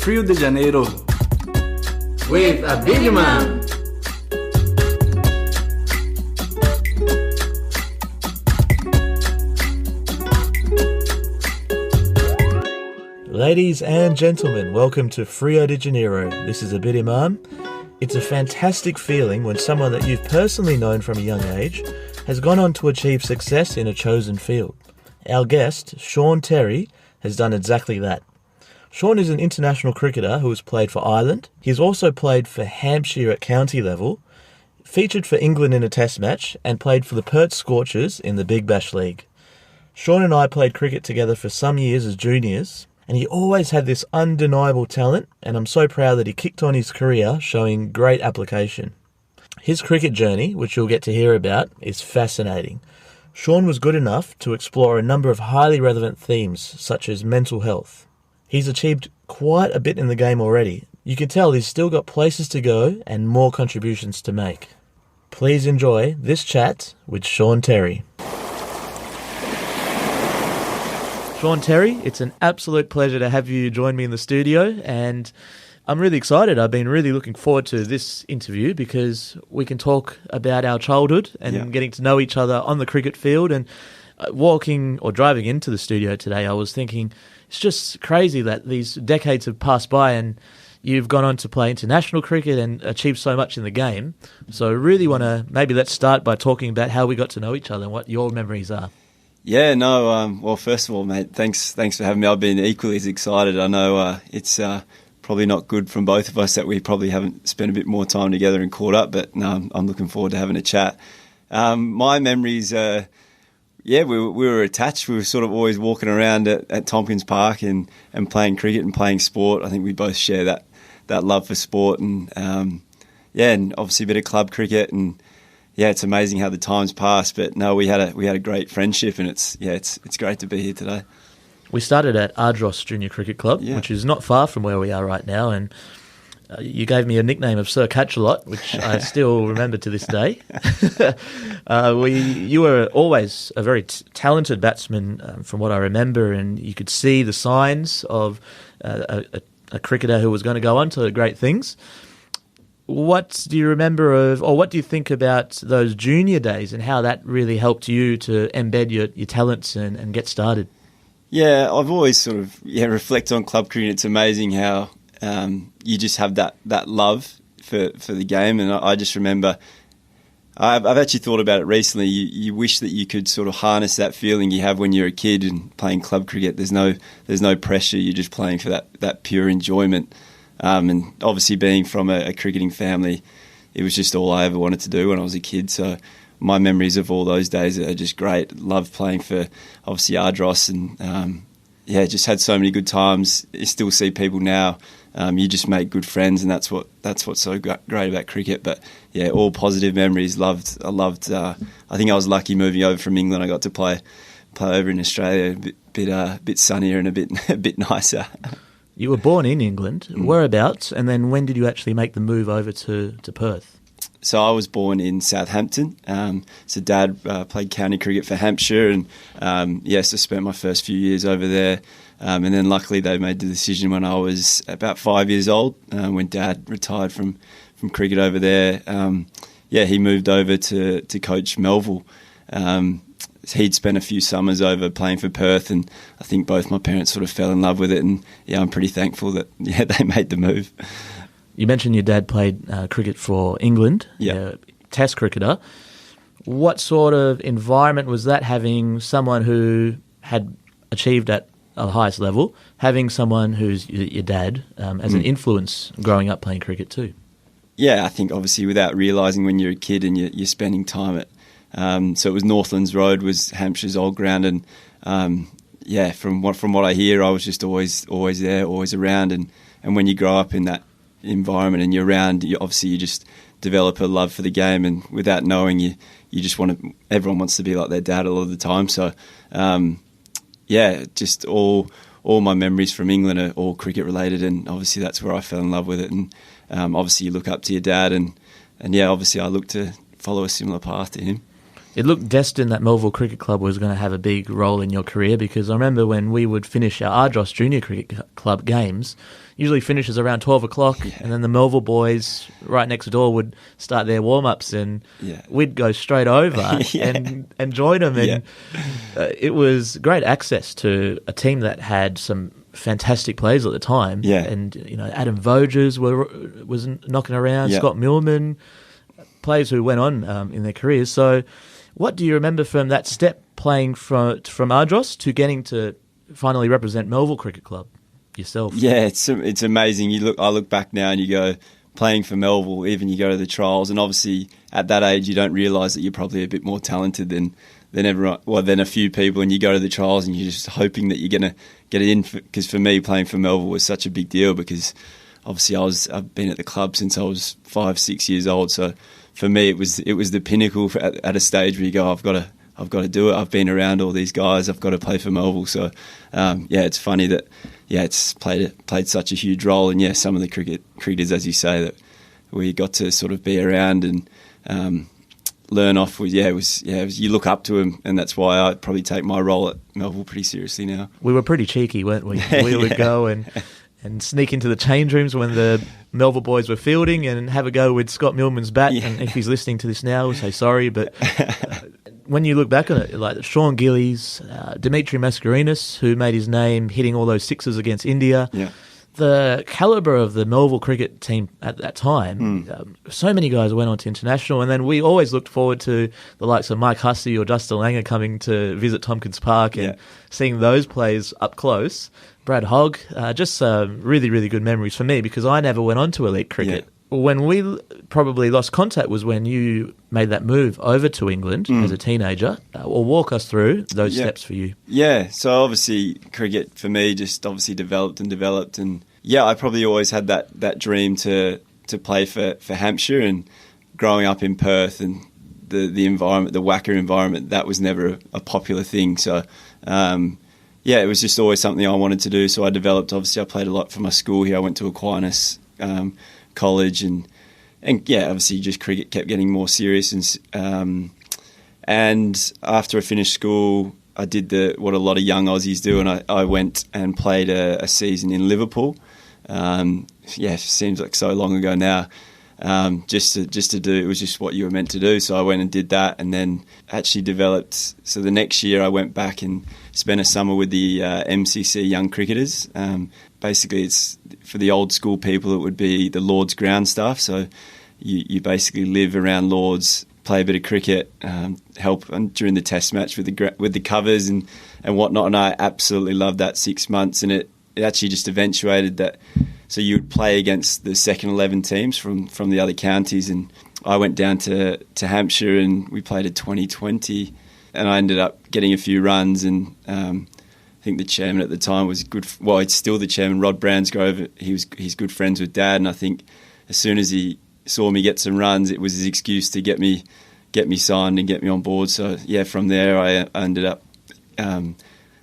Rio de Janeiro with a big man. Ladies and gentlemen, welcome to Rio de Janeiro. This is a bit imam. It's a fantastic feeling when someone that you've personally known from a young age has gone on to achieve success in a chosen field. Our guest, Sean Terry, has done exactly that. Sean is an international cricketer who has played for Ireland. He's also played for Hampshire at county level, featured for England in a test match, and played for the Perth Scorchers in the Big Bash League. Sean and I played cricket together for some years as juniors, and he always had this undeniable talent, and I'm so proud that he kicked on his career showing great application. His cricket journey, which you'll get to hear about, is fascinating. Sean was good enough to explore a number of highly relevant themes, such as mental health. He's achieved quite a bit in the game already. You can tell he's still got places to go and more contributions to make. Please enjoy this chat with Sean Terry. Sean Terry, it's an absolute pleasure to have you join me in the studio, and I'm really excited. I've been really looking forward to this interview because we can talk about our childhood and getting to know each other on the cricket field. And walking or driving into the studio today, I was thinking it's just crazy that these decades have passed by and you've gone on to play international cricket and achieve so much in the game. So I really want to, maybe let's start by talking about how we got to know each other and what your memories are. Yeah, no, well, first of all, mate, thanks for having me. I've been equally as excited. I know it's probably not good from both of us that we probably haven't spent a bit more time together and caught up, but no, I'm looking forward to having a chat. My memories, we were attached. We were sort of always walking around at Tompkins Park and playing cricket and playing sport. I think we both share that love for sport and obviously a bit of club cricket and it's amazing how the time's passed. But no, we had a great friendship and it's great to be here today. We started at Ardross Junior Cricket Club, which is not far from where we are right now, and you gave me a nickname of Sir Catch-a-Lot, which I still remember to this day. You were always a very talented batsman from what I remember, and you could see the signs of a cricketer who was going to go on to great things. What do you remember of, or what do you think about those junior days and how that really helped you to embed your talents and get started? Yeah, I've always sort of reflect on club cricket. It's amazing how you just have that love for the game, and I just remember I've actually thought about it recently. You wish that you could sort of harness that feeling you have when you're a kid and playing club cricket. There's no pressure. You're just playing for that pure enjoyment. And obviously, being from a cricketing family, it was just all I ever wanted to do when I was a kid. So my memories of all those days are just great. Loved playing for obviously Ardross and just had so many good times. You still see people now. You just make good friends, and that's what's so great about cricket. But yeah, all positive memories. I think I was lucky moving over from England. I got to play over in Australia, a bit sunnier and a bit nicer. You were born in England. Whereabouts? And then when did you actually make the move over to Perth? So I was born in Southampton. So Dad played county cricket for Hampshire, and so spent my first few years over there. And then luckily they made the decision when I was about 5 years old, when Dad retired from cricket over there. He moved over to coach Melville. He'd spent a few summers over playing for Perth, and I think both my parents sort of fell in love with it. And I'm pretty thankful that they made the move. You mentioned your dad played cricket for England, Test cricketer. What sort of environment was that, having someone who had achieved at the highest level, having someone who's your dad as an influence growing up playing cricket too? Yeah, I think obviously without realising when you're a kid and you're spending time at so it was Northlands Road was Hampshire's old ground, and from what I hear, I was just always there, always around, and when you grow up in that environment and you're around, you just develop a love for the game, and without knowing, you just everyone wants to be like their dad a lot of the time. So just all my memories from England are all cricket related, and obviously that's where I fell in love with it. And obviously you look up to your dad, and obviously I look to follow a similar path to him. It looked destined that Melville Cricket Club was going to have a big role in your career, because I remember when we would finish our Ardross Junior Cricket Club games, usually finishes around 12 o'clock, and then the Melville boys right next door would start their warm-ups, and we'd go straight over and join them. And it was great access to a team that had some fantastic players at the time. And, Adam Voges was knocking around, Scott Millman, players who went on in their careers. So what do you remember from that step, playing from Ardross to getting to finally represent Melville Cricket Club yourself? Yeah, it's amazing. I look back now and you go, playing for Melville, even you go to the trials, and obviously at that age you don't realise that you're probably a bit more talented than everyone, than a few people, and you go to the trials and you're just hoping that you're going to get it in. Because for me, playing for Melville was such a big deal, because obviously I've been at the club since I was 5-6 years old. So for me, it was the pinnacle at a stage where you go, I've got to do it. I've been around all these guys. I've got to play for Melville. So it's funny that it's played such a huge role. And some of the cricketers, as you say, that we got to sort of be around and learn off with. You look up to him, and that's why I probably take my role at Melville pretty seriously now. We were pretty cheeky, weren't we? We would go and sneak into the change rooms when the Melville boys were fielding and have a go with Scott Millman's bat. And if he's listening to this now, we'll say sorry. But when you look back on it, like Sean Gillies, Dimitri Mascarenhas, who made his name hitting all those sixes against India, the calibre of the Melville cricket team at that time, so many guys went on to international, and then we always looked forward to the likes of Mike Hussey or Dustin Langer coming to visit Tompkins Park and seeing those plays up close. Brad Hogg, just really, really good memories for me, because I never went on to elite cricket. When we probably lost contact was when you made that move over to England as a teenager. Or walk us through those steps for you. So obviously cricket for me just obviously developed, and I probably always had that dream to play for Hampshire, and growing up in Perth and the environment, the WACA environment, that was never a popular thing. So it was just always something I wanted to do. So I developed, obviously I played a lot for my school here. I went to Aquinas College, and obviously just cricket kept getting more serious, and after I finished school I did what a lot of young Aussies do, and I went and played a season in Liverpool. It seems like so long ago now. Just to do, it was just what you were meant to do. So I went and did that, and then actually developed. So the next year I went back and spent a summer with the MCC Young Cricketers. Basically, it's for the old school people, it would be the Lord's ground staff. So you basically live around Lord's, play a bit of cricket, help during the test match with the covers and whatnot. And I absolutely loved that 6 months, and it actually just eventuated that. So you would play against the second 11 teams from the other counties, and I went down to Hampshire and we played a 2020, and I ended up getting a few runs, and I think the chairman at the time was good. Well, it's still the chairman, Rod Bransgrove. He's good friends with Dad, and I think as soon as he saw me get some runs, it was his excuse to get me signed and get me on board. So from there I ended up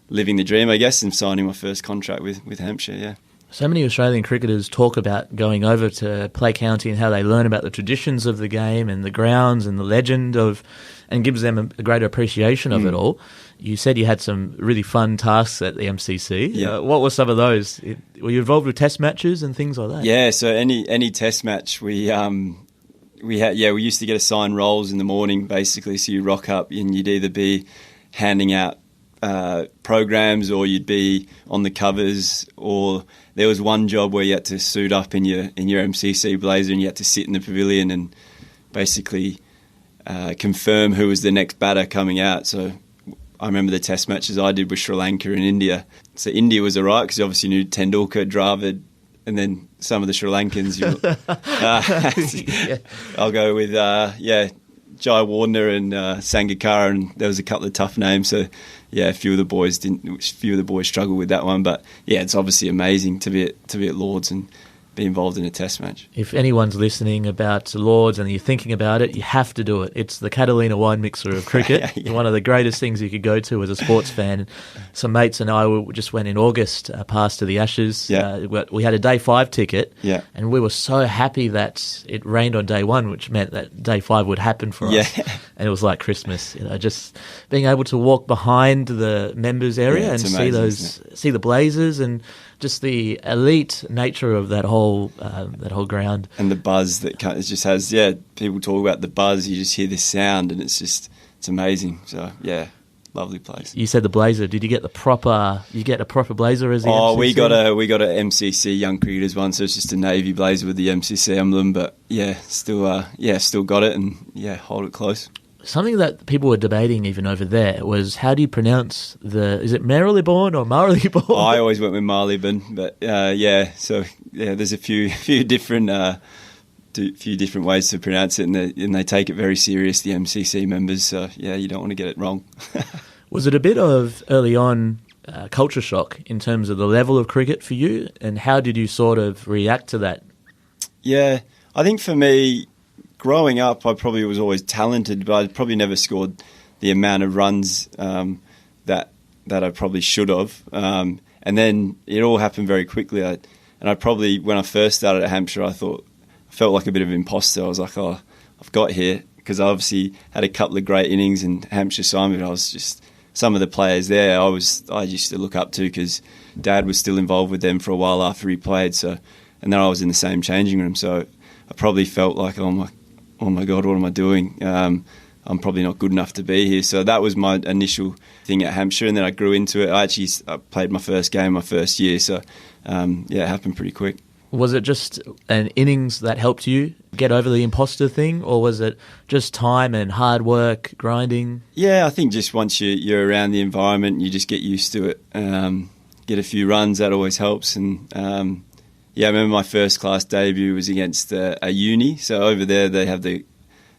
living the dream, I guess, and signing my first contract with Hampshire. So many Australian cricketers talk about going over to play county and how they learn about the traditions of the game and the grounds and the legend and gives them a greater appreciation of it all. You said you had some really fun tasks at the MCC. What were some of those? Were you involved with test matches and things like that? Yeah, so any test match we used to get assigned roles in the morning, basically. So you rock up and you'd either be handing out programs, or you'd be on the covers, or there was one job where you had to suit up in your MCC blazer and you had to sit in the pavilion and basically confirm who was the next batter coming out. So I remember the test matches I did with Sri Lanka and India. So India was all right because you obviously knew Tendulkar, Dravid, and then some of the Sri Lankans. I'll go with Jai Wardner and Sangakkara, and there was a couple of tough names. So a few of the boys struggled with that one. But it's obviously amazing to be at Lords and be involved in a test match. If anyone's listening about Lords and you're thinking about it, you have to do it. It's the Catalina wine mixer of cricket. Yeah. One of the greatest things you could go to as a sports fan. Some mates and I just went in August past to the Ashes. Yeah. We had a day 5 ticket, Yeah. and we were so happy that it rained on day 1, which meant that day 5 would happen for us. And it was like Christmas, just being able to walk behind the members area and see the blazers and just the elite nature of that whole ground. And the buzz that it just has, people talk about the buzz, you just hear this sound and it's amazing. So, lovely place. You said the blazer. Did you get a proper blazer as the MCC? We got a MCC Young Cricketers one, so it's just a navy blazer with the MCC emblem, but still got it and hold it close. Something that people were debating even over there was, how do you pronounce is it Marylebone or Marylebone? I always went with Marylebone, but there's a few different ways to pronounce it, and they take it very serious, the MCC members, so you don't want to get it wrong. Was it a bit of early on culture shock in terms of the level of cricket for you, and how did you sort of react to that? Yeah, I think for me, growing up, I probably was always talented, but I probably never scored the amount of runs that I probably should have. And then it all happened very quickly. And I probably, when I first started at Hampshire, I felt like a bit of an imposter. I was like, oh, I've got here, because I obviously had a couple of great innings in Hampshire side. I was just, some of the players there I used to look up to, because Dad was still involved with them for a while after he played. So, and then I was in the same changing room. So I probably felt like, oh my God, what am I doing? I'm probably not good enough to be here. So that was my initial thing at Hampshire, and then I grew into it. I played my first game my first year, so it happened pretty quick. Was it just an innings that helped you get over the imposter thing, or was it just time and hard work, grinding? Yeah, I think just once you're around the environment, you just get used to it. Get a few runs, that always helps. And I remember my first class debut was against a uni. So over there they have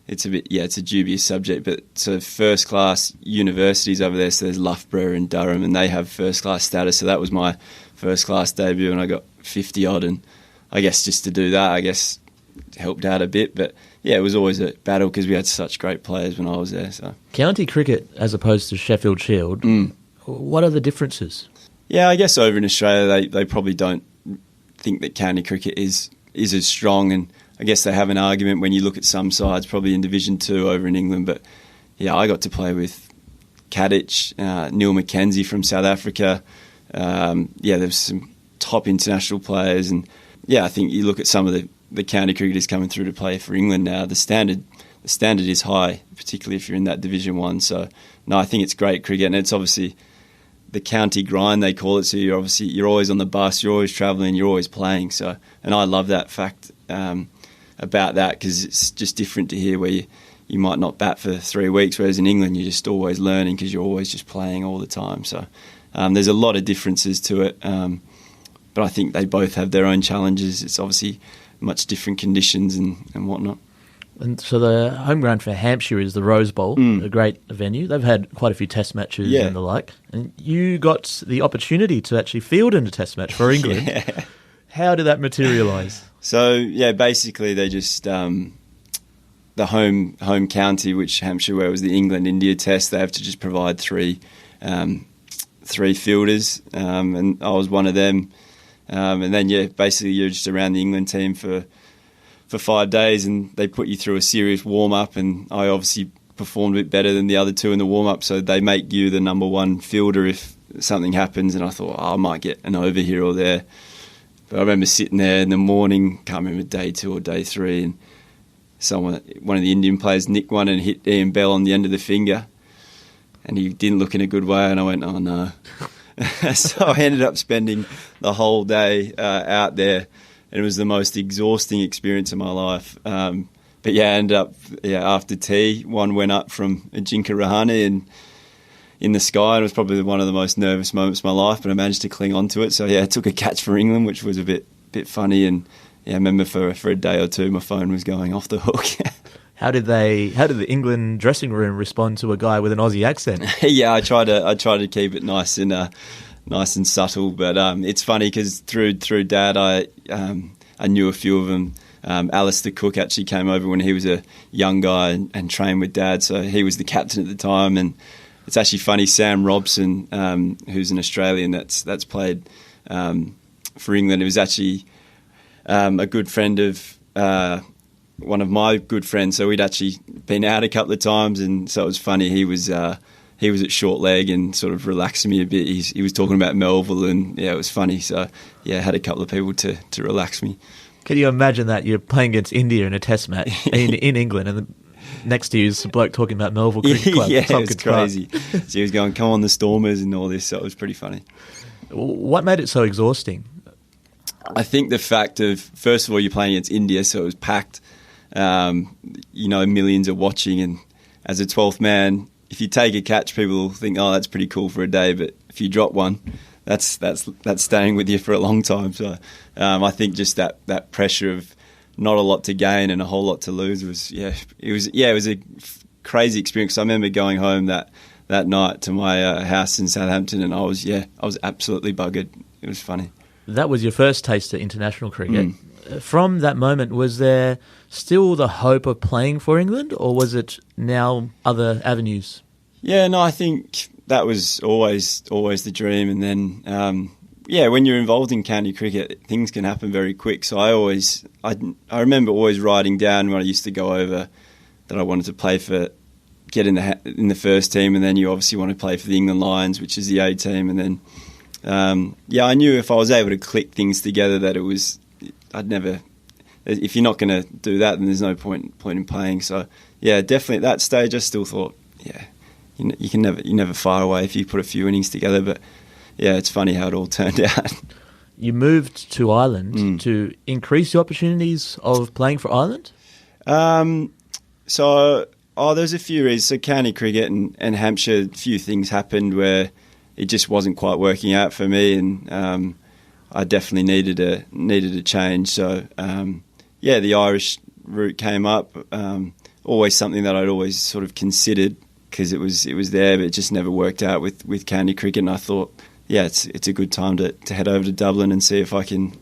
it's a dubious subject, but so first class universities over there, so there's Loughborough and Durham, and they have first class status. So that was my first class debut, and I got 50 odd, and I guess just to do that, helped out a bit. But it was always a battle, because we had such great players when I was there. So county cricket as opposed to Sheffield Shield, what are the differences? I guess over in Australia they probably don't think that county cricket is as strong, and I guess they have an argument when you look at some sides, probably in Division 2 over in England. But I got to play with Kadich, Neil McKenzie from South Africa. There's some top international players, and I think you look at some of the county cricketers coming through to play for England now. The standard is high, particularly if you're in that Division 1. So no, I think it's great cricket, and it's obviously the county grind, they call it. So you're always on the bus, you're always travelling, you're always playing. So, and I love that fact about that, because it's just different to here, where you might not bat for 3 weeks, whereas in England you're just always learning, because you're always just playing all the time. So there's a lot of differences to it, but I think they both have their own challenges. It's obviously much different conditions and whatnot. And so the home ground for Hampshire is the Rose Bowl, a great venue. They've had quite a few test matches and the like. And you got the opportunity to actually field in a test match for England. How did that materialise? So, basically they just, the home county, which Hampshire, where it was the England-India test, they have to just provide three fielders, and I was one of them. And then, basically you're just around the England team for 5 days, and they put you through a serious warm-up, and I obviously performed a bit better than the other two in the warm-up, so they make you the number one fielder if something happens. And I thought, I might get an over here or there. But I remember sitting there in the morning, can't remember day 2 or day 3, and one of the Indian players nicked one and hit Ian Bell on the end of the finger, and he didn't look in a good way, and I went, oh no. So I ended up spending the whole day out there, and it was the most exhausting experience of my life. But I ended up, after tea, one went up from Ajinkya Rahane and in the sky, and it was probably one of the most nervous moments of my life, but I managed to cling on to it. So I took a catch for England, which was a bit funny, and I remember for a day or two my phone was going off the hook. How did the England dressing room respond to a guy with an Aussie accent? I try to keep it nice and subtle, but it's funny because through Dad, I I knew a few of them. Alistair Cook actually came over when he was a young guy and trained with Dad, so he was the captain at the time. And it's actually funny, Sam Robson, who's an Australian that's played for England, it was actually a good friend of one of my good friends, so we'd actually been out a couple of times, and so it was funny. He was at short leg and sort of relaxing me a bit. He was talking about Melville, and yeah, it was funny. So yeah, I had a couple of people to relax me. Can you imagine that you're playing against India in a test match in England, and the, next to you is a bloke talking about Melville Cricket Club? Yeah, it was crazy. So he was going, "Come on, the Stormers," and all this. So it was pretty funny. What made it so exhausting? I think the fact of, first of all, you're playing against India, so it was packed. Millions are watching, and as a 12th man, if you take a catch, people will think, "Oh, that's pretty cool for a day," but if you drop one, that's staying with you for a long time. So I think just that pressure of not a lot to gain and a whole lot to lose was it was a crazy experience. I remember going home that night to my house in Southampton, and I was absolutely buggered. It was funny. That was your first taste of international cricket. From that moment, was there still the hope of playing for England, or was it now other avenues? Yeah, no, I think that was always the dream. And then, when you're involved in county cricket, things can happen very quick. So I remember always writing down when I used to go over that I wanted to get in the first team, and then you obviously want to play for the England Lions, which is the A team, and then. I knew if I was able to click things together that if you're not going to do that, then there's no point in playing. So yeah, definitely at that stage I still thought, you're never far away if you put a few innings together. But yeah, it's funny how it all turned out. You moved to Ireland to increase the opportunities of playing for Ireland? There's a few reasons. So county cricket and Hampshire, a few things happened where it just wasn't quite working out for me, and I definitely needed a change. So the Irish route came up. Always something that I'd always sort of considered because it was there, but it just never worked out with county cricket. And I thought, it's a good time to head over to Dublin and see if I can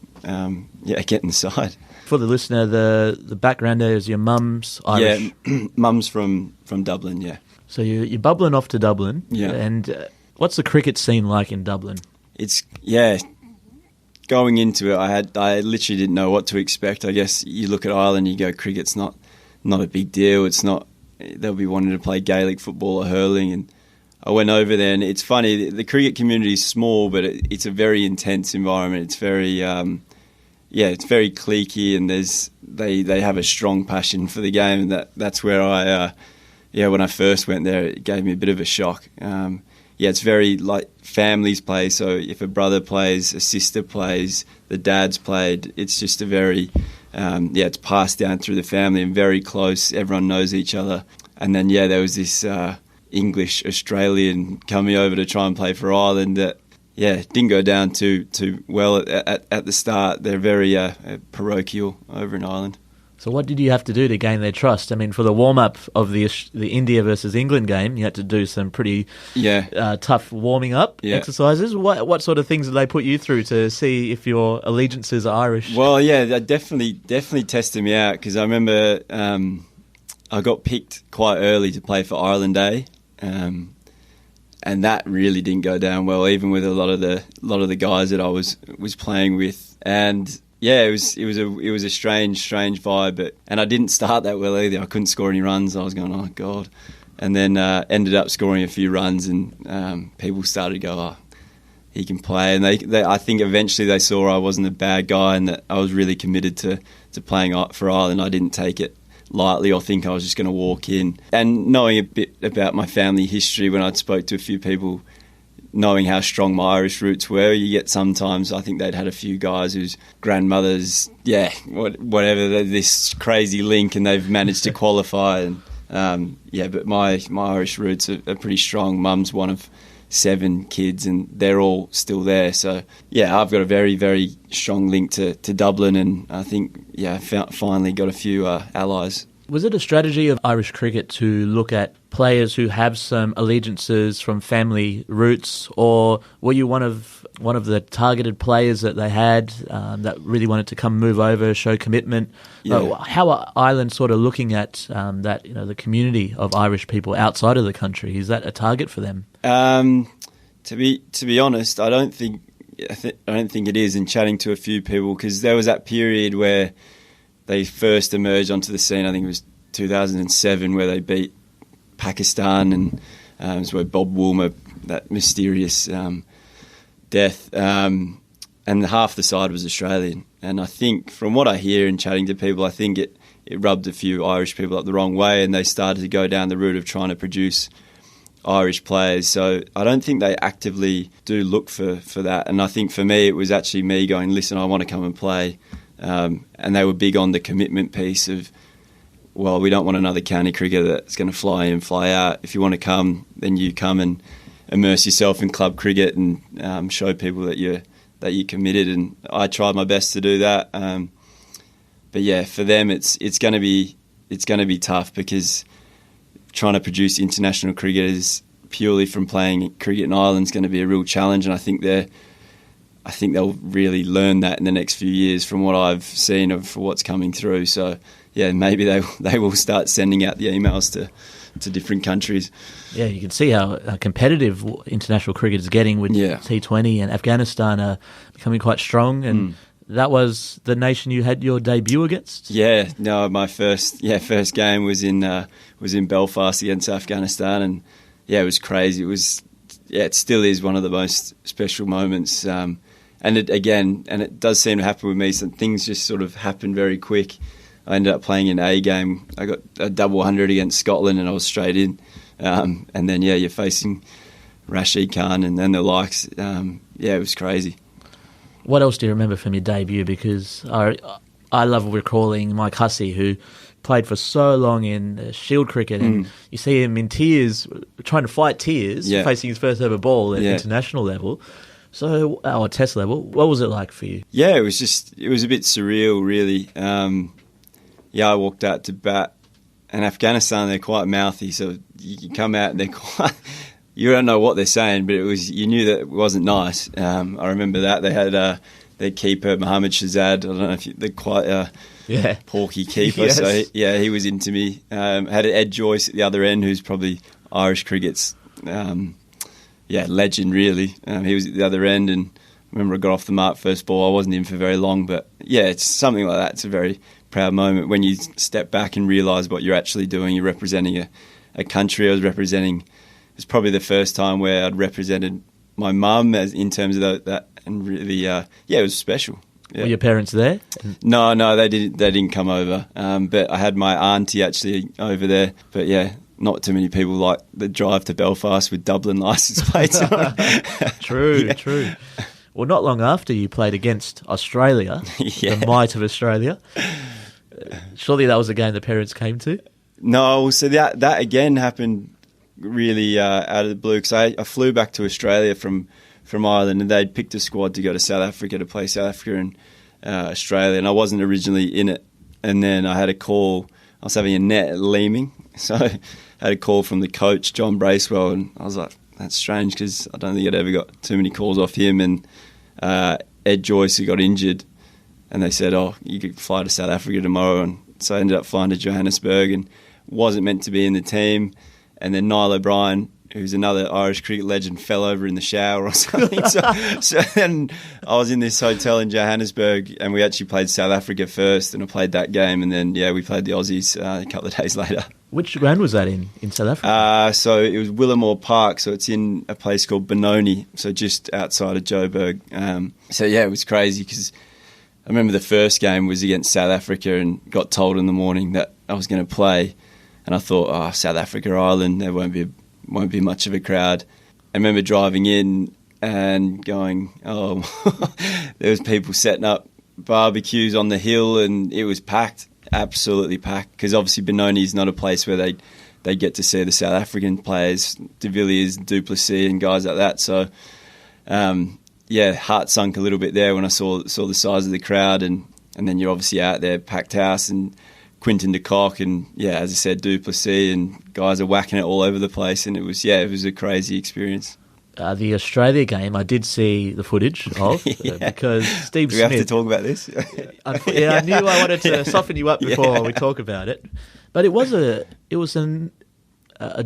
get in the side. For the listener, the background there is your mum's Irish. Yeah, mum's from Dublin. Yeah. So you're bubbling off to Dublin. Yeah. And what's the cricket scene like in Dublin? It's going into it, I literally didn't know what to expect. I guess you look at Ireland, you go, cricket's not a big deal. It's not. They'll be wanting to play Gaelic football or hurling, and I went over there, and it's funny. The cricket community is small, but it's a very intense environment. It's very it's very cliquey, and they have a strong passion for the game, and that's where when I first went there, it gave me a bit of a shock. It's very like families play. So if a brother plays, a sister plays, the dad's played, it's just a very, it's passed down through the family and very close. Everyone knows each other. And then, there was this English Australian coming over to try and play for Ireland that, didn't go down too well at the start. They're very parochial over in Ireland. So what did you have to do to gain their trust? I mean, for the warm-up of the India versus England game, you had to do some pretty tough warming-up exercises. What sort of things did they put you through to see if your allegiances are Irish? Well, they definitely tested me out because I remember I got picked quite early to play for Ireland A, and that really didn't go down well, even with a lot of the guys that I was playing with. And it was a strange vibe, and I didn't start that well either. I couldn't score any runs. I was going, oh God, and then ended up scoring a few runs, and people started to go, oh, he can play. And they I think eventually they saw I wasn't a bad guy and that I was really committed to playing for Ireland. I didn't take it lightly or think I was just going to walk in. And knowing a bit about my family history, when I'd spoke to a few people, knowing how strong my Irish roots were, you get sometimes, I think they'd had a few guys whose grandmothers, whatever, this crazy link, and they've managed to qualify. And but my Irish roots are pretty strong. Mum's one of 7 kids, and they're all still there. So I've got a very, very strong link to Dublin, and I think finally got a few allies. Was it a strategy of Irish cricket to look at players who have some allegiances from family roots, or were you one of one of the targeted players that they had that really wanted to move over, show commitment. How are Ireland sort of looking at that? The community of Irish people outside of the country, is that a target for them? To be honest, I don't think it is. In chatting to a few people, because there was that period where they first emerged onto the scene. I think it was 2007, where they beat Pakistan, and it was where Bob Woolmer, that mysterious death, and half the side was Australian. And I think, from what I hear in chatting to people, I think it rubbed a few Irish people up the wrong way, and they started to go down the route of trying to produce Irish players. So I don't think they actively do look for that. And I think for me, it was actually me going, listen, I want to come and play. And they were big on the commitment piece of, well, we don't want another county cricketer that's going to fly in, fly out. If you want to come, then you come and immerse yourself in club cricket and show people that you're committed. And I tried my best to do that. But yeah, for them, it's going to be tough, because trying to produce international cricketers purely from playing cricket in Ireland is going to be a real challenge. And I think they'll really learn that in the next few years, from what I've seen of what's coming through. So yeah, maybe they will start sending out the emails to different countries. Yeah, you can see how competitive international cricket is getting with T20, and Afghanistan are becoming quite strong. And that was the nation you had your debut against? Yeah, no, my first game was in Belfast against Afghanistan, and yeah, it was crazy. It still is one of the most special moments. And it does seem to happen with me. Some things just sort of happen very quick. I ended up playing an A game. I got a double 100 against Scotland, and I was straight in. And then you're facing Rashid Khan and then the likes. It was crazy. What else do you remember from your debut? Because I love recalling Mike Hussey, who played for so long in Shield cricket, and you see him in tears, trying to fight tears, facing his first ever ball at international level. So, or test level. What was it like for you? Yeah, it was a bit surreal, really. I walked out to bat, and Afghanistan, they're quite mouthy, so you come out and they're quite... You don't know what they're saying, but you knew that it wasn't nice. I remember that. They had their keeper, Mohammed Shahzad. I don't know if they're quite a porky keeper. Yes. So, he was into me. Had Ed Joyce at the other end, who's probably Irish cricket's legend, really. He was at the other end, and I remember I got off the mark first ball. I wasn't in for very long, but it's something like that. It's a very proud moment when you step back and realise what you're actually doing. You're representing a country. I was representing... It's probably the first time where I'd represented my mum in terms of that, and really, it was special. Yeah. Were your parents there? No, they didn't come over. But I had my auntie actually over there. But not too many people like the drive to Belfast with Dublin licence plates on. True. Well, not long after you played against Australia, the might of Australia. Surely that was a game the parents came to? No, so that again happened really out of the blue, because I flew back to Australia from Ireland, and they'd picked a squad to go to South Africa to play South Africa and Australia, and I wasn't originally in it. And then I had a call. I was having a net at Leeming, so I had a call from the coach, John Bracewell, and I was like, that's strange, because I don't think I'd ever got too many calls off him. And Ed Joyce, who got injured, and they said, you could fly to South Africa tomorrow. And so I ended up flying to Johannesburg and wasn't meant to be in the team. And then Niall O'Brien, who's another Irish cricket legend, fell over in the shower or something. so then I was in this hotel in Johannesburg, and we actually played South Africa first, and I played that game. And then, we played the Aussies a couple of days later. Which ground was that in South Africa? So it was Willamore Park, so it's in a place called Benoni, so just outside of Joburg. It was crazy, because I remember the first game was against South Africa, and got told in the morning that I was going to play. And I thought, South Africa, Ireland, there won't be much of a crowd. I remember driving in and going, there was people setting up barbecues on the hill, and it was packed, absolutely packed. Because obviously Benoni is not a place where they get to see the South African players, De Villiers, Du Plessis, and guys like that. So, heart sunk a little bit there when I saw the size of the crowd, and then you're obviously out there, packed house, and Quinton de Kock, and as I said, Du Plessis, and guys are whacking it all over the place, and it was a crazy experience. the Australia game, I did see the footage of because Steve Do we Smith. have to talk about this? I knew I wanted to soften you up before we talk about it, but it was a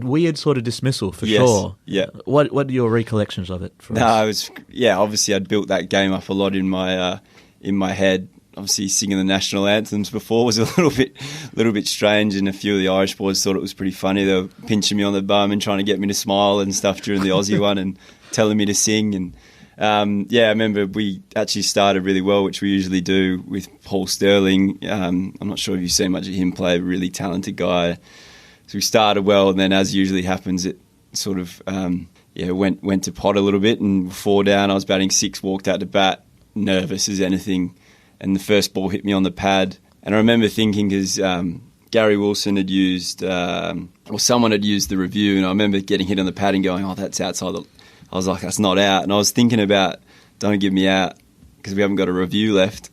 weird sort of dismissal for sure. Yeah. What are your recollections of it? I was obviously I'd built that game up a lot in my head. Obviously, singing the national anthems before was a little bit strange, and a few of the Irish boys thought it was pretty funny. They were pinching me on the bum and trying to get me to smile and stuff during the Aussie one, and telling me to sing. And I remember we actually started really well, which we usually do with Paul Sterling. I'm not sure if you've seen much of him play, a really talented guy. So we started well, and then as usually happens, it sort of went to pot a little bit, and 4 down. I was batting 6, walked out to bat, nervous as anything. And the first ball hit me on the pad. And I remember thinking, because Gary Wilson had used, or someone had used the review, and I remember getting hit on the pad and going, oh, that's outside. I was like, that's not out. And I was thinking about, don't give me out, because we haven't got a review left.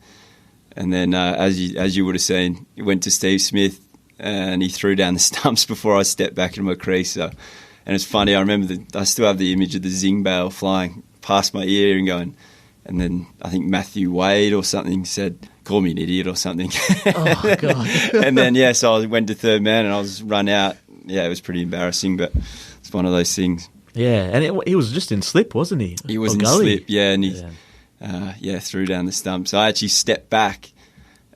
And then, as you would have seen, it went to Steve Smith, and he threw down the stumps before I stepped back into my crease. So, and it's funny, I remember, I still have the image of the zing bail flying past my ear and going... And then I think Matthew Wade or something said, call me an idiot or something. Oh, God. And then, so I went to third man and I was run out. Yeah, it was pretty embarrassing, but it's one of those things. Yeah, and he was just in slip, wasn't he? He was in slip, and he threw down the stumps. I actually stepped back,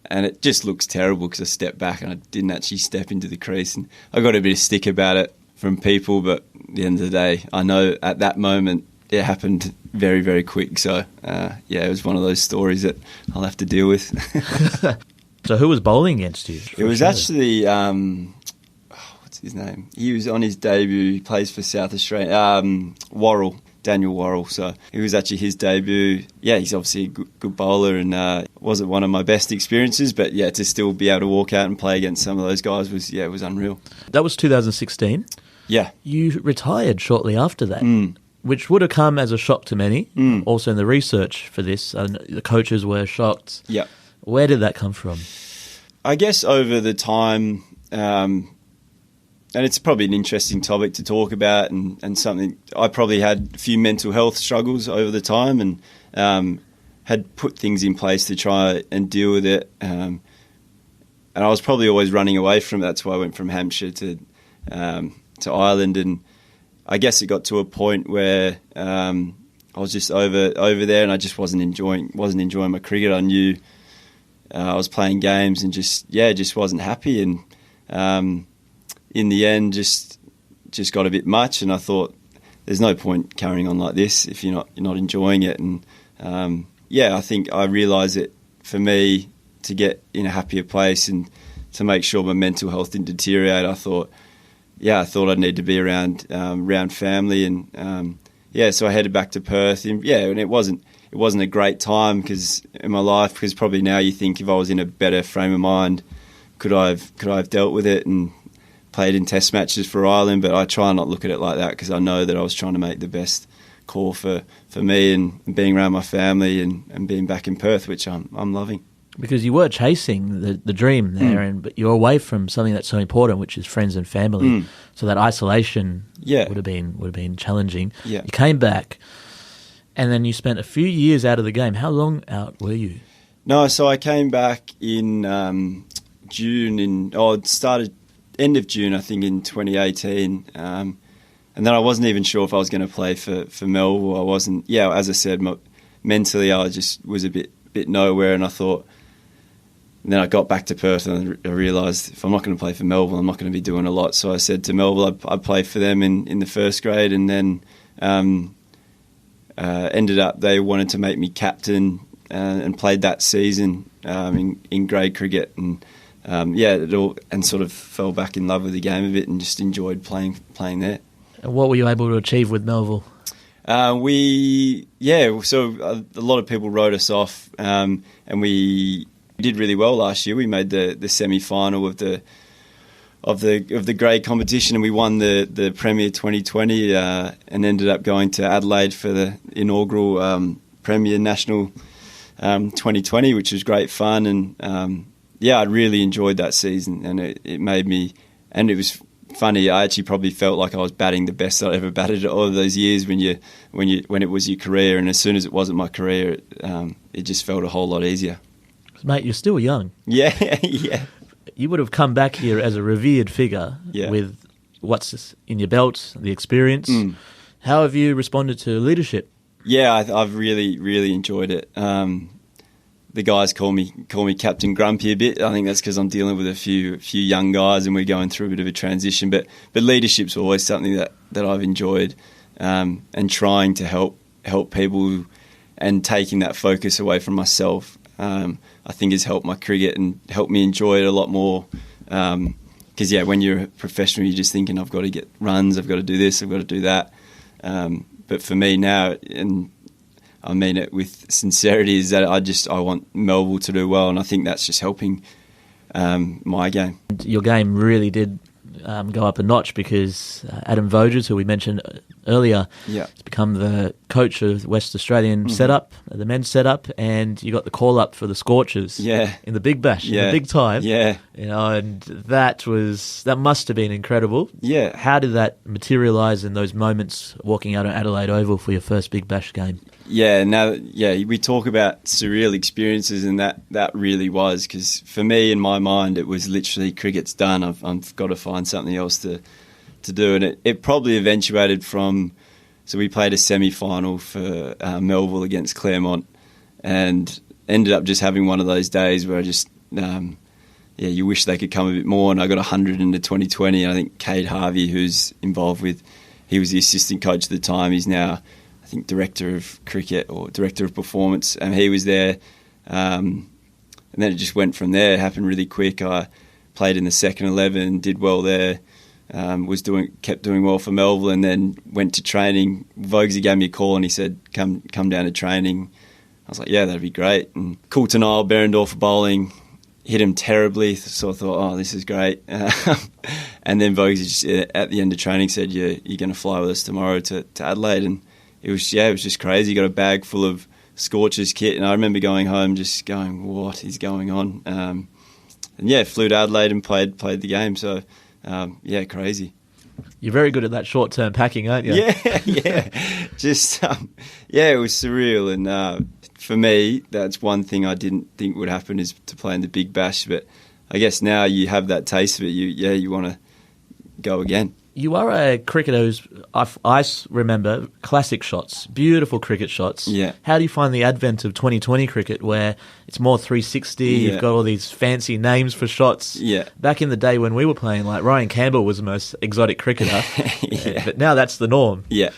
and it just looks terrible because I stepped back and I didn't actually step into the crease. And I got a bit of stick about it from people, but at the end of the day, I know at that moment it happened very, very quick. So, it was one of those stories that I'll have to deal with. So who was bowling against you? It was actually, what's his name? He was on his debut. He plays for South Australia. Daniel Worrell. So it was actually his debut. Yeah, he's obviously a good bowler, and wasn't one of my best experiences. But yeah, to still be able to walk out and play against some of those guys was unreal. That was 2016. Yeah. You retired shortly after that. Which would have come as a shock to many. Also in the research for this, the coaches were shocked. Yeah. Where did that come from? I guess over the time, and it's probably an interesting topic to talk about, and something I probably had a few mental health struggles over the time, and had put things in place to try and deal with it. And I was probably always running away from it. That's why I went from Hampshire to Ireland, and I guess it got to a point where I was just over there, and I just wasn't enjoying my cricket. I knew I was playing games and just wasn't happy, and in the end just got a bit much. And I thought, there's no point carrying on like this if you're not enjoying it. And I think I realised that for me to get in a happier place and to make sure my mental health didn't deteriorate, I thought I'd need to be around family, and so I headed back to Perth. And it wasn't a great time in my life, because probably now you think, if I was in a better frame of mind, could I have dealt with it and played in test matches for Ireland? But I try not look at it like that, because I know that I was trying to make the best call for me, and being around my family and being back in Perth, which I'm loving. Because you were chasing the dream there, but you're away from something that's so important, which is friends and family. So that isolation would have been challenging. Yeah. You came back, and then you spent a few years out of the game. How long out were you? No, so I came back in June. It started end of June, I think, in 2018. And then I wasn't even sure if I was going to play for Melville. I wasn't. Yeah, as I said, mentally I just was a bit nowhere, and I thought. And then I got back to Perth, and I realised, if I'm not going to play for Melville, I'm not going to be doing a lot. So I said to Melville I'd play for them in the first grade, and then ended up they wanted to make me captain, and played that season in grade cricket, and it all, and sort of fell back in love with the game a bit, and just enjoyed playing there. And what were you able to achieve with Melville? So a lot of people wrote us off, and we did really well last year. We made the semi-final of the grade competition, and we won the Premier 2020, and ended up going to Adelaide for the inaugural Premier National 2020, which was great fun. And I really enjoyed that season, and it made me, and it was funny. I actually probably felt like I was batting the best I'd ever batted all of those years when it was your career, and as soon as it wasn't my career, it just felt a whole lot easier. Mate, you're still young. Yeah, yeah. You would have come back here as a revered figure with what's in your belt, the experience. How have you responded to leadership? Yeah, I've really, really enjoyed it. The guys call me Captain Grumpy a bit. I think that's because I'm dealing with a few young guys and we're going through a bit of a transition. But leadership's always something that I've enjoyed, and trying to help people and taking that focus away from myself. I think has helped my cricket and helped me enjoy it a lot more. Because when you're a professional, you're just thinking, I've got to get runs, I've got to do this, I've got to do that. But for me now, and I mean it with sincerity, is that I want Melville to do well, and I think that's just helping my game. Your game really did go up a notch because Adam Vogers, who we mentioned earlier, has become the coach of the West Australian setup, the men's setup, and you got the call up for the Scorchers in the Big Bash, in the big time. Yeah. And that must have been incredible. Yeah. How did that materialise in those moments walking out on Adelaide Oval for your first Big Bash game? Yeah, we talk about surreal experiences, and that really was, because for me, in my mind, it was literally cricket's done. I've got to find something else to do, and it probably eventuated from. So we played a semi-final for Melville against Claremont, and ended up just having one of those days where I just you wish they could come a bit more, and I got 100 into 2020. I think Cade Harvey, who's involved with, he was the assistant coach at the time. He's now, I think, director of cricket or director of performance, and he was there. And then it just went from there. It happened really quick. I played in the second 11, did well there. Kept doing well for Melville, and then went to training. Vogsy gave me a call and he said, "Come down to training." I was like, "Yeah, that'd be great." And Coulton Isle, Berendorfer bowling, hit him terribly. So I thought, "Oh, this is great." And then Vogsy just at the end of training said, "You're going to fly with us tomorrow to Adelaide." And it was just crazy. Got a bag full of Scorchers kit, and I remember going home just going, "What is going on?" And flew to Adelaide and played the game. So. Crazy. You're very good at that short-term packing, aren't you? Yeah. Just, it was surreal. And for me, that's one thing I didn't think would happen, is to play in the Big Bash. But I guess now you have that taste of it. You want to go again. You are a cricketer who's, I remember, classic shots, beautiful cricket shots. Yeah. How do you find the advent of 2020 cricket, where it's more 360, you've got all these fancy names for shots? Yeah. Back in the day when we were playing, like Ryan Campbell was the most exotic cricketer, but now that's the norm. Yeah.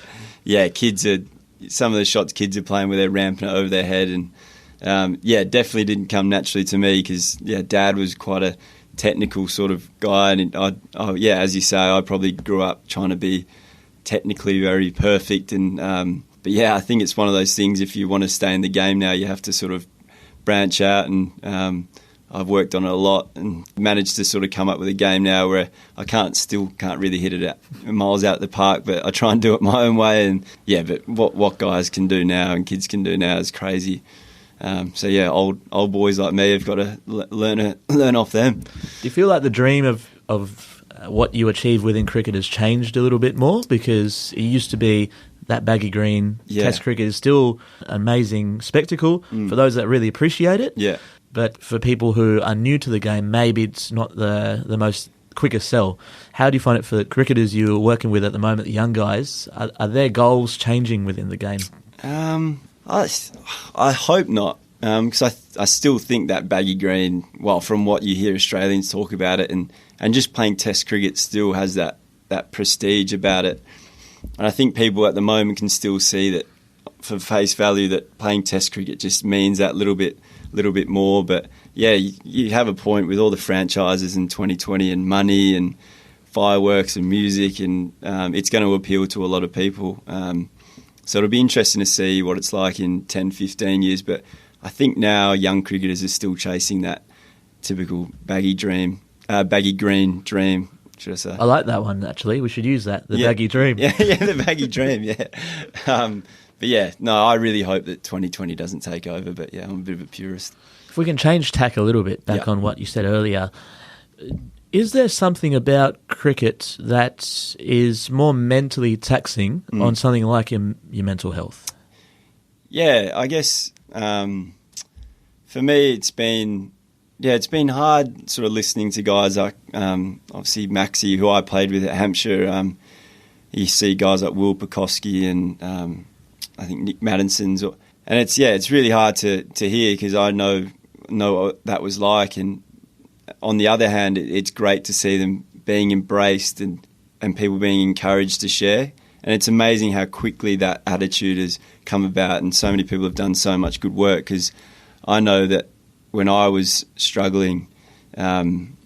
Yeah, some of the shots kids are playing where they're ramping it over their head, and definitely didn't come naturally to me, because Dad was quite a technical sort of guy, and as you say, I probably grew up trying to be technically very perfect, and I think it's one of those things, if you want to stay in the game now, you have to sort of branch out, and I've worked on it a lot and managed to sort of come up with a game now where I can't really hit it out miles out the park, but I try and do it my own way, and but what guys can do now and kids can do now is crazy. Old boys like me have got to learn off them. Do you feel like the dream of what you achieve within cricket has changed a little bit more? Because it used to be that baggy green. Test cricket is still an amazing spectacle for those that really appreciate it. Yeah. But for people who are new to the game, maybe it's not the most quickest sell. How do you find it for the cricketers you're working with at the moment, the young guys? Are their goals changing within the game? I hope not, because I still think that baggy green, well, from what you hear Australians talk about it, and just playing Test cricket still has that prestige about it. And I think people at the moment can still see that, for face value, that playing Test cricket just means that little bit more. But you have a point with all the franchises in 2020 and money and fireworks and music, and it's going to appeal to a lot of people. So it'll be interesting to see what it's like in 10, 15 years. But I think now young cricketers are still chasing that typical baggy green dream, should I say. I like that one, actually. We should use that, the baggy dream. Yeah, the baggy dream, I really hope that 2020 doesn't take over. But I'm a bit of a purist. If we can change tack a little bit back on what you said earlier, Is there something about cricket that is more mentally taxing on something like your mental health? Yeah, I guess for me it's been hard sort of listening to guys like obviously Maxie, who I played with at Hampshire. You see guys like Will Pekoski and I think Nick Maddison's, and it's really hard to hear because I know what that was like. And on the other hand, it's great to see them being embraced and people being encouraged to share. And it's amazing how quickly that attitude has come about, and so many people have done so much good work. Because I know that when I was struggling, you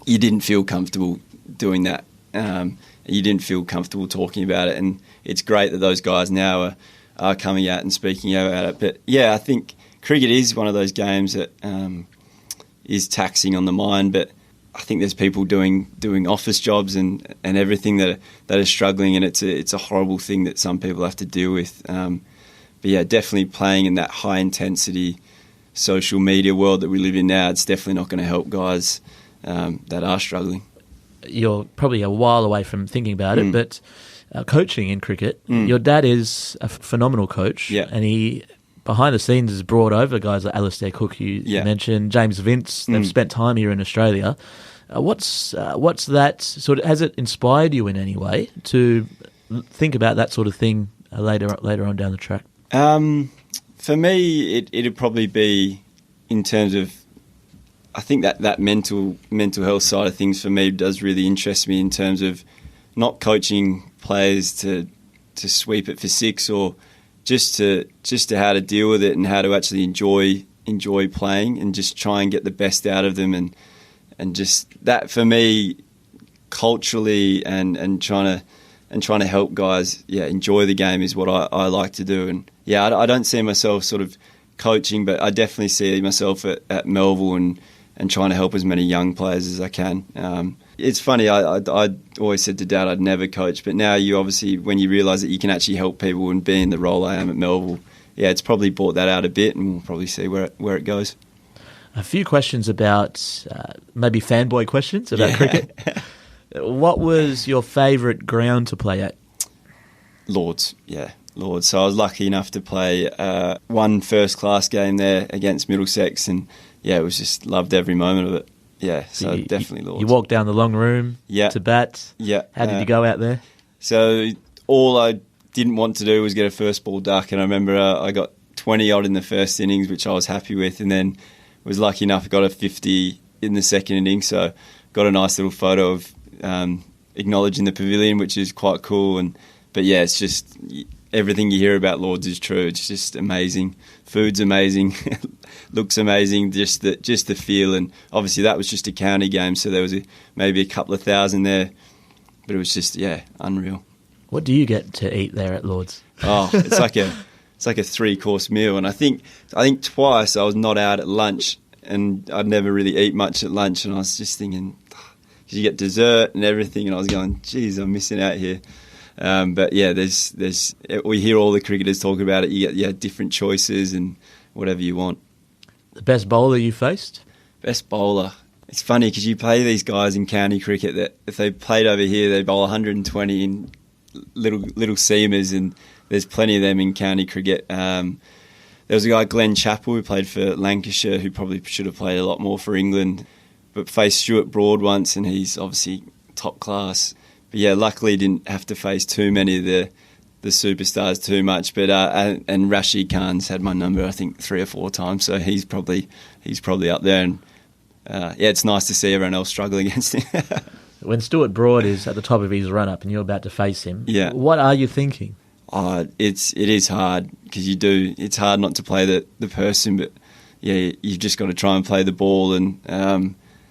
didn't feel comfortable doing that. You didn't feel comfortable talking about it, and it's great that those guys now are coming out and speaking out about it. But yeah, I think cricket is one of those games that is taxing on the mind. But I think there's people doing office jobs and everything that are struggling, and it's a horrible thing that some people have to deal with. But yeah, definitely playing in that high intensity social media world that we live in now, it's definitely not going to help guys that are struggling. You're probably a while away from thinking about it, but coaching in cricket, your dad is a phenomenal coach, and he, behind the scenes, has brought over guys like Alistair Cook, you mentioned, James Vince. They've spent time here in Australia. What's that sort of? Has it inspired you in any way to think about that sort of thing later on down the track? For me, it'd probably be in terms of, I think that mental health side of things for me does really interest me, in terms of not coaching players to sweep it for six, or just to how to deal with it and how to actually enjoy playing and just try and get the best out of them, and just that for me culturally and trying to help guys enjoy the game is what I like to do. And I don't see myself sort of coaching, but I definitely see myself at Melville and trying to help as many young players as I can. It's funny, I always said to Dad I'd never coach, but now you obviously, when you realise that you can actually help people and be in the role I am at Melville, it's probably brought that out a bit, and we'll probably see where it goes. A few questions about, maybe fanboy questions about cricket. What was your favourite ground to play at? Lords. So I was lucky enough to play one first-class game there against Middlesex, and it was just loved every moment of it. So definitely Lords. You walked down the long room to bat. How did you go out there? So all I didn't want to do was get a first ball duck, and I remember I got 20 odd in the first innings, which I was happy with, and then was lucky enough I got a 50 in the second innings, so got a nice little photo of acknowledging the pavilion, which is quite cool. But it's just everything you hear about Lords is true. It's just amazing. Food's amazing, looks amazing. Just the feel, and obviously that was just a county game, so there was maybe a couple of thousand there, but it was just unreal. What do you get to eat there at Lords? Oh, it's like a 3-course meal, and I think twice I was not out at lunch, and I'd never really eat much at lunch, and I was just thinking, you get dessert and everything, and I was going, geez, I'm missing out here. But there's we hear all the cricketers talk about it. You get different choices and whatever you want. The best bowler you faced? Best bowler. It's funny because you play these guys in county cricket that if they played over here, they bowl 120 in little seamers, and there's plenty of them in county cricket. There was a guy, Glenn Chappell, who played for Lancashire, who probably should have played a lot more for England, but faced Stuart Broad once, and he's obviously top class. But luckily didn't have to face too many of the superstars too much. But and Rashid Khan's had my number, I think, 3 or 4 times, so he's probably up there. And it's nice to see everyone else struggle against him. When Stuart Broad is at the top of his run-up and you're about to face him, what are you thinking? It is hard because it's hard not to play the person, but you've just got to try and play the ball. And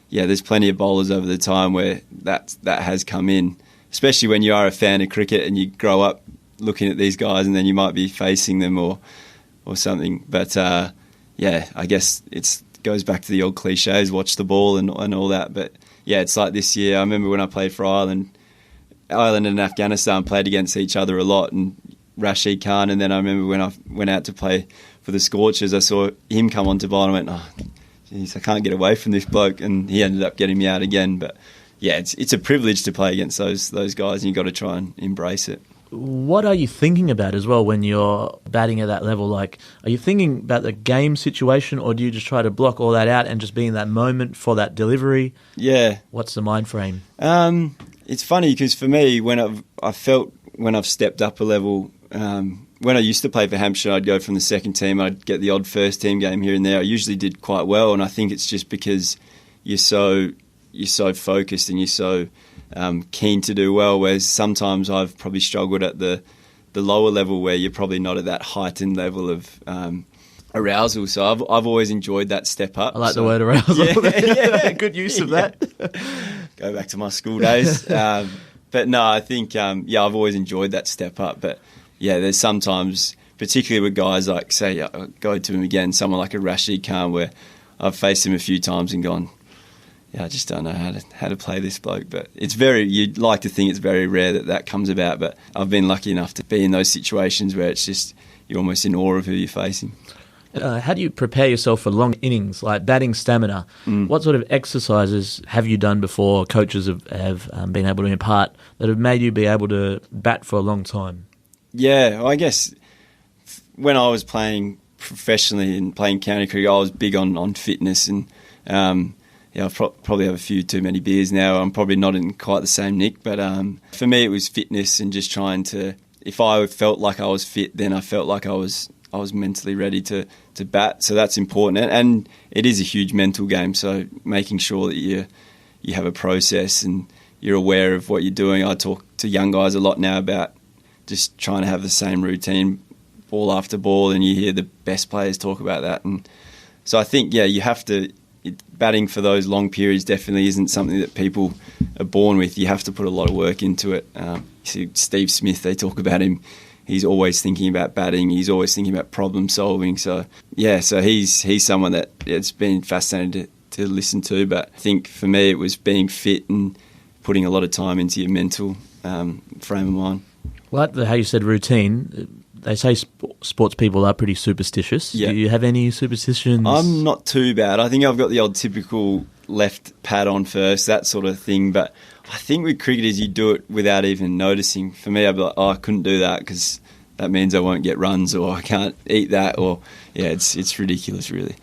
there's plenty of bowlers over the time where that has come in, especially when you are a fan of cricket and you grow up looking at these guys, and then you might be facing them or something. But I guess it goes back to the old cliches, watch the ball and all that. But it's like this year. I remember when I played for Ireland and Afghanistan played against each other a lot, and Rashid Khan. And then I remember when I went out to play for the Scorchers, I saw him come onto bowl and I went, I can't get away from this bloke, and he ended up getting me out again. But yeah, it's a privilege to play against those guys, and you've got to try and embrace it. What are you thinking about as well when you're batting at that level? Like, are you thinking about the game situation, or do you just try to block all that out and just be in that moment for that delivery? Yeah. What's the mind frame? It's funny because for me, when I've stepped up a level, when I used to play for Hampshire, I'd go from the second team, I'd get the odd first team game here and there. I usually did quite well, and I think it's just because you're so focused and you're so keen to do well, whereas sometimes I've probably struggled at the lower level where you're probably not at that heightened level of arousal. So I've always enjoyed that step up. I like the word arousal. Yeah. Good use of that. Go back to my school days. But no, I think, I've always enjoyed that step up. But yeah, there's sometimes, particularly with guys like, say, I go to him again, someone like a Rashid Khan, where I've faced him a few times and gone, I just don't know how to play this bloke. But you'd like to think it's very rare that comes about. But I've been lucky enough to be in those situations where it's just, you're almost in awe of who you're facing. How do you prepare yourself for long innings, like batting stamina? What sort of exercises have you done before coaches have been able to impart that have made you be able to bat for a long time? Yeah, I guess when I was playing professionally and playing county cricket, I was big on fitness, and I probably have a few too many beers now. I'm probably not in quite the same nick, but for me it was fitness and just trying to, if I felt like I was fit, then I felt like I was mentally ready to bat. So that's important, and it is a huge mental game. So making sure that you have a process and you're aware of what you're doing. I talk to young guys a lot now about just trying to have the same routine, ball after ball, and you hear the best players talk about that. And so I think, you have to. Batting for those long periods definitely isn't something that people are born with. You have to put a lot of work into it. You see Steve Smith, they talk about him. He's always thinking about batting. He's always thinking about problem solving. So he's someone that it's been fascinating to listen to. But I think for me it was being fit and putting a lot of time into your mental frame of mind. Like how you said routine, they say sports people are pretty superstitious. Yeah. Do you have any superstitions? I'm not too bad. I think I've got the old typical left pad on first, that sort of thing. But I think with cricketers, you do it without even noticing. For me, I'd be like, I couldn't do that because that means I won't get runs, or I can't eat that, or it's ridiculous, really.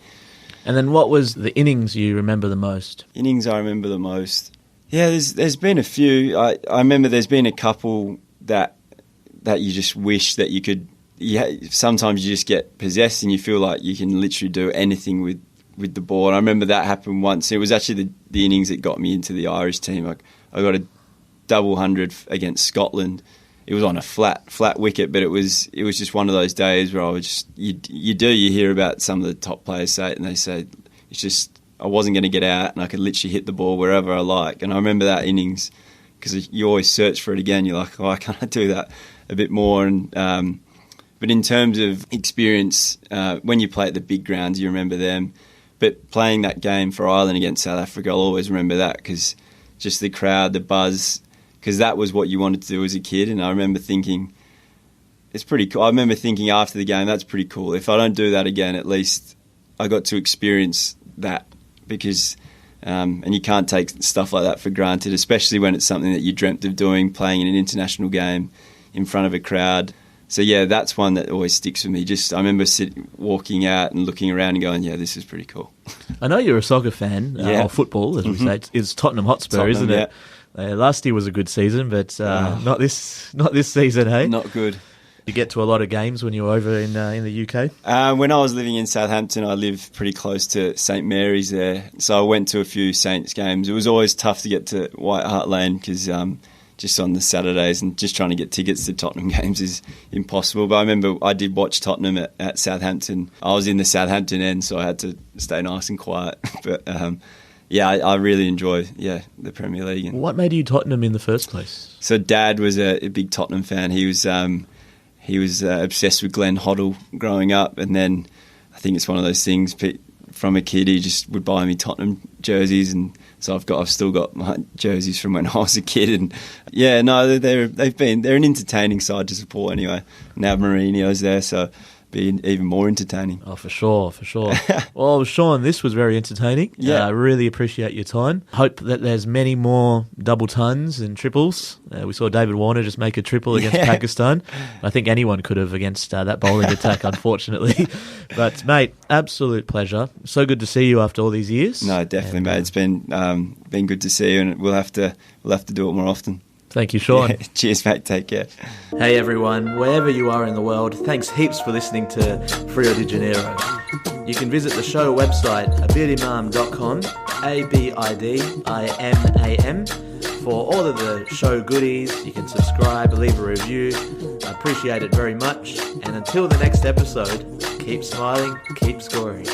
And then what was the innings you remember the most? Innings I remember the most? Yeah, there's been a few. I remember there's been a couple that you just wish that you could. Sometimes you just get possessed and you feel like you can literally do anything with the ball. And I remember that happened once. It was actually the innings that got me into the Irish team. I got a double 100 against Scotland. It was on a flat wicket, but it was just one of those days where I was just you hear about some of the top players say it, and they say it's just I wasn't going to get out and I could literally hit the ball wherever I like. And I remember that innings because you always search for it again. You're like, why can't I do that a bit more? And but in terms of experience, when you play at the big grounds, you remember them. But playing that game for Ireland against South Africa, I'll always remember that because just the crowd, the buzz, because that was what you wanted to do as a kid. And I remember thinking, it's pretty cool. I remember thinking after the game, that's pretty cool. If I don't do that again, at least I got to experience that because, and you can't take stuff like that for granted, especially when it's something that you dreamt of doing, playing in an international game in front of a crowd. So yeah, that's one that always sticks with me. Just I remember walking out and looking around and going, yeah, this is pretty cool. I know you're a soccer fan, or football, as we say. It's Tottenham Hotspur, isn't it? Last year was a good season, but not this season, hey? Not good. You get to a lot of games when you were over in the UK? When I was living in Southampton, I lived pretty close to St Mary's there. So I went to a few Saints games. It was always tough to get to White Hart Lane because just on the Saturdays and just trying to get tickets to Tottenham games is impossible. But I remember I did watch Tottenham at Southampton. I was in the Southampton end, so I had to stay nice and quiet. But I really enjoy the Premier League. What made you Tottenham in the first place? So Dad was a big Tottenham fan. He was obsessed with Glenn Hoddle growing up, and then I think it's one of those things. From a kid, he just would buy me Tottenham jerseys, and so I've still got my jerseys from when I was a kid. And they're an entertaining side to support anyway. Now Mourinho's there, so be even more entertaining. Oh, for sure, for sure. Well, Sean, this was very entertaining. Yeah. I really appreciate your time. Hope that there's many more double tons and triples. We saw David Warner just make a triple against Pakistan. I think anyone could have against that bowling attack, unfortunately. But, mate, absolute pleasure. So good to see you after all these years. No, definitely, mate. It's been good to see you, and we'll have to do it more often. Thank you, Sean. Yeah. Cheers, mate. Take care. Hey, everyone, wherever you are in the world, thanks heaps for listening to Rio de Janeiro. You can visit the show website, abidimam.com, ABIDIMAM, for all of the show goodies. You can subscribe, leave a review. I appreciate it very much. And until the next episode, keep smiling, keep scoring.